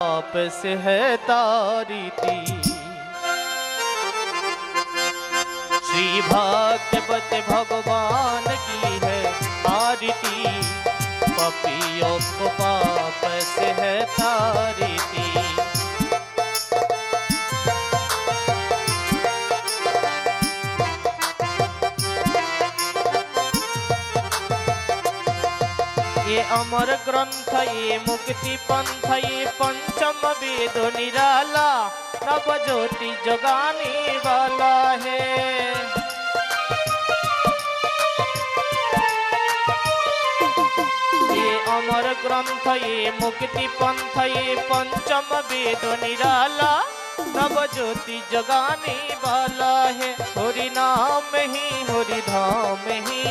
आप से है तारीती श्री भाग्यवत भगवान की है आरती। पपियों को पाप से है तारीती। ये अमर ग्रंथ ये मुक्ति पंथ ये पंचम वेद निराला नव ज्योति जगाने वाला है। ये अमर ग्रंथ ये मुक्ति पंथ ये पंचम वेद निराला नव ज्योति जगाने वाला है। हरि नाम ही हरि धाम ही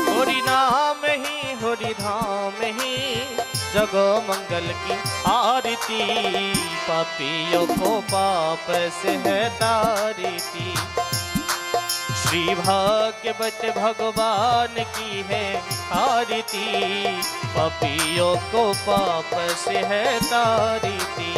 हरि नाम ही हरि धाम ही जग मंगल की आरती। पापियों को पाप से है तारती। श्री भाग्यवत भगवान की है आरती। पापियों को पाप से है तारती।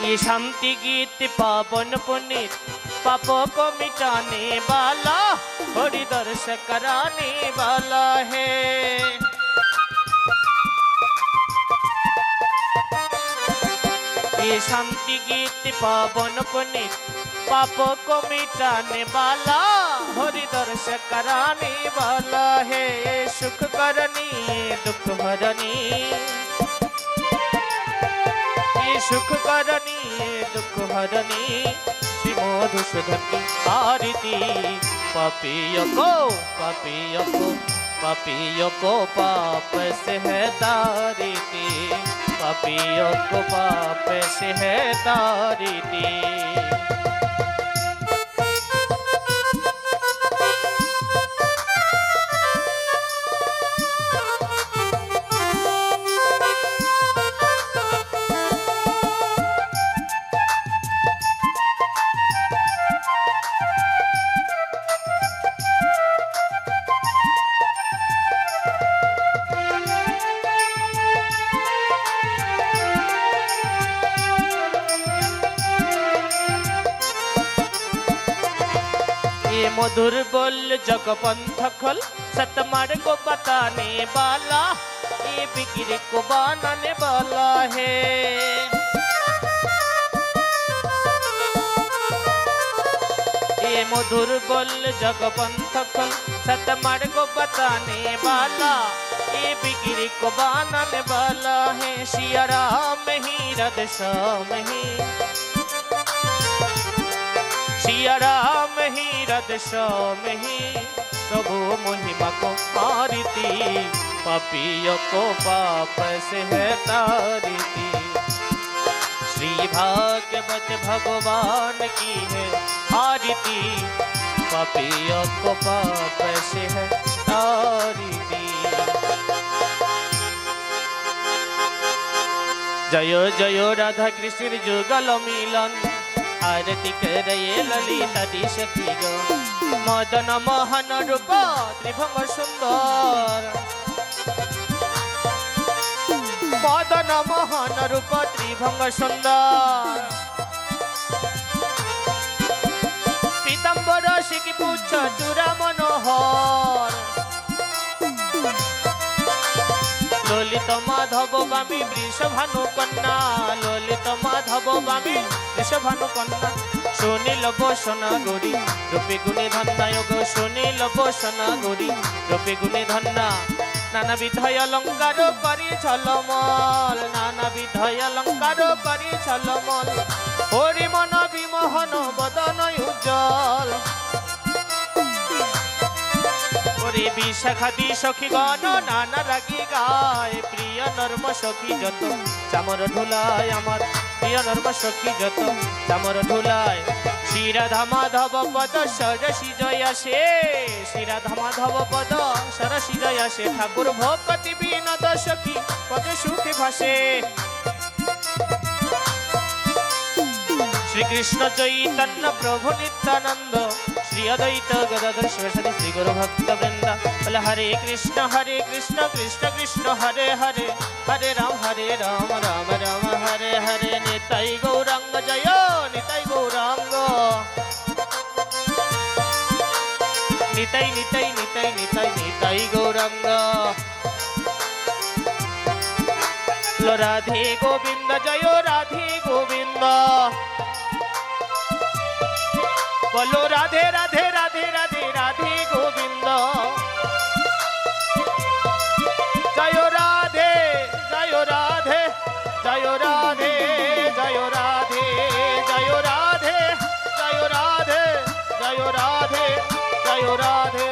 ये शांति गीत पावन पुनीत पापों को मिटाने वाला हरि दर्श कराने वाला है। ये शांति गीत पावन पुनीत पापों को मिटाने वाला हरि दर्श कराने वाला है। ये सुख करनी दुख हरनी सुख करनी दुख हरनी श्री मधुसूदन की आरती। पापियों को पाप से है तारती। पापियों को पाप से है तारती। ये मधुर बोल जगपंथ खल सतमार्ग को बताने वाला ये बिगड़ी को बनाने वाला है। ये मधुर बोल जगपंथ खल सतमार्ग को बताने वाला ये बिगड़ी को बनाने वाला है। सिया राम ही राधे श्याम ही सिया राम ही राधे श्याम ही प्रभु महिमा को आरती। पापियों को पाप से है तारती। श्री भाग्यवत भगवान की है आरती। पापियों को पाप से है तारती। जय जय राधा कृष्ण जुगल मिलन आरती करे ललिता दी सखी गो। मदन मोहन रूप त्रिभंग सुंदर मदन मोहन रूप त्रिभंग सुंदर। पीताम्बर शिखी पुच्छ चूड़ा मनोहर। ललित माधव गामी वृषभानु कन्या ललित माधव गामी वृषभानु कन्या। सुनील बसना गौरी रूपे गुणी धन्ना योग सुनील बसना गौरी रूपे गुणी धन्ना। नाना विधय अलंकार करी झलमल नाना विधय अलंकार करी झलमल। हरि मन विमोहन बदन उज्जल ওরে বিশাখাদি সখী গণ নানা রাগি গায় প্রিয় নর্ম সখী যত চামর ঢুলায় আমার প্রিয় নর্ম সখী যত চামর ঢুলায় শ্রীরাধা মাধব পদ সরসি জয় আসে শ্রীরাধা মাধব পদ সরসি জয় আসে ঠাকুর ভক্তি বিনোদ সখী পদে সুখে ভাসে শ্রীকৃষ্ণ চৈতন্য প্রভু নিত্যানন্দ শ্রী অদ্বৈত গদাধর শিবসাদি শ্রী গুরু ভক্ত বৃন্দ বলে হরে কৃষ্ণ কৃষ্ণ কৃষ্ণ হরে হরে হরে রাম রাম রাম হরে হরে নিতাই গৌরাঙ্গ জয় নিতাই গৌরাঙ্গ নিতাই নিতাই নিতাই নিতাই নিতাই গৌরাঙ্গ রাধে গোবিন্দ জয় রাধে গোবিন্দ বলো রাধে রাধে রাধে রাধে রাধে গোবিন্দ জয় রাধে জয় রাধে জয় রাধে জয় রাধে জয় রাধে জয় রাধে জয় রাধে জয় রাধে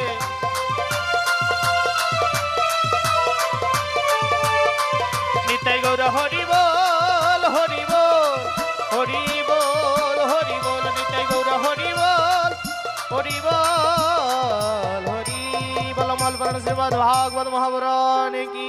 নিতাই গৌর হরি বল হরি বল হরি বল হরি বল নিতাই গৌর হরি বল হরি বল হরি বল মল বরণ শ্রীমদ ভাগবত মহাপুরাণ কি